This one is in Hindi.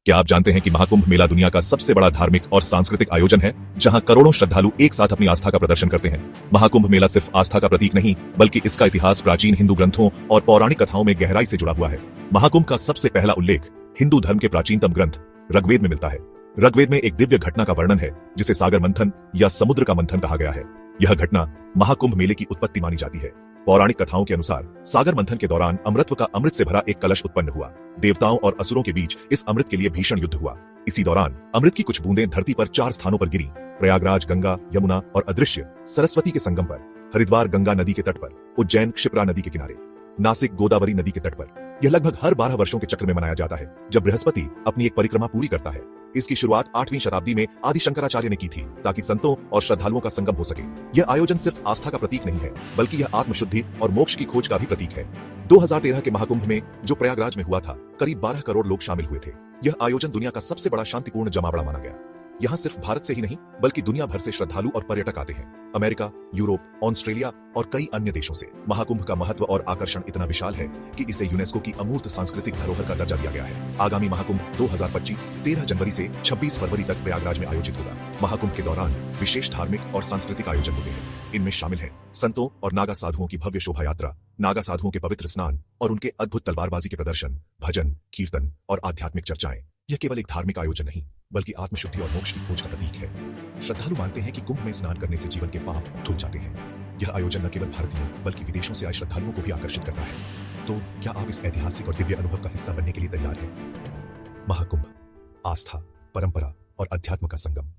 क्या आप जानते हैं कि महाकुंभ मेला दुनिया का सबसे बड़ा धार्मिक और सांस्कृतिक आयोजन है, जहां करोड़ों श्रद्धालु एक साथ अपनी आस्था का प्रदर्शन करते हैं। महाकुंभ मेला सिर्फ आस्था का प्रतीक नहीं, बल्कि इसका इतिहास प्राचीन हिंदू ग्रंथों और पौराणिक कथाओं में गहराई से जुड़ा हुआ है। महाकुंभ का सबसे पहला उल्लेख हिंदू धर्म के प्राचीनतम ग्रंथ ऋग्वेद में मिलता है। ऋग्वेद में एक दिव्य घटना का वर्णन है, जिसे सागर मंथन या समुद्र का मंथन कहा गया है। यह घटना महाकुंभ मेले की उत्पत्ति मानी जाती है। पौराणिक कथाओं के अनुसार सागर मंथन के दौरान अमृत का अमृत से भरा एक कलश उत्पन्न हुआ। देवताओं और असुरों के बीच इस अमृत के लिए भीषण युद्ध हुआ। इसी दौरान अमृत की कुछ बूंदें धरती पर 4 स्थानों पर गिरी: प्रयागराज गंगा, यमुना और अदृश्य सरस्वती के संगम पर, हरिद्वार गंगा नदी के तट पर, उज्जैन क्षिप्रा नदी के किनारे, नासिक गोदावरी नदी के तट पर। यह लगभग हर 12 वर्षों के चक्र में मनाया जाता है, जब बृहस्पति अपनी एक परिक्रमा पूरी करता है। इसकी शुरुआत 8वीं शताब्दी में आदि शंकराचार्य ने की थी, ताकि संतों और श्रद्धालुओं का संगम हो सके। यह आयोजन सिर्फ आस्था का प्रतीक नहीं है, बल्कि यह आत्मशुद्धि और मोक्ष की खोज का भी प्रतीक है। 2013 के महाकुंभ में, जो प्रयागराज में हुआ था, करीब 12 करोड़ लोग शामिल हुए थे। यह आयोजन दुनिया का सबसे बड़ा शांतिपूर्ण जमावड़ा माना गया। यहाँ सिर्फ भारत से ही नहीं, बल्कि दुनिया भर से श्रद्धालु और पर्यटक आते हैं। अमेरिका, यूरोप, ऑस्ट्रेलिया और कई अन्य देशों से। महाकुंभ का महत्व और आकर्षण इतना विशाल है कि इसे यूनेस्को की अमूर्त सांस्कृतिक धरोहर का दर्जा दिया गया है। आगामी महाकुंभ 2025 13 जनवरी से 26 फरवरी तक प्रयागराज में आयोजित होगा। महाकुंभ के दौरान विशेष धार्मिक और सांस्कृतिक आयोजन होते हैं। इनमें शामिल हैं संतों और नागा साधुओं की भव्य शोभा यात्रा, नागा साधुओं के पवित्र स्नान और उनके अद्भुत तलवारबाजी के प्रदर्शन, भजन, कीर्तन और आध्यात्मिक चर्चाएं। यह केवल एक धार्मिक आयोजन नहीं, बल्कि आत्मशुद्धि और मोक्ष की खोज का प्रतीक है। श्रद्धालु मानते हैं कि कुंभ में स्नान करने से जीवन के पाप धुल जाते हैं। यह आयोजन न केवल भारतीयों, बल्कि विदेशों से आए श्रद्धालुओं को भी आकर्षित करता है। तो क्या आप इस ऐतिहासिक और दिव्य अनुभव का हिस्सा बनने के लिए तैयार हैं? महाकुंभ, आस्था, परंपरा और अध्यात्म का संगम।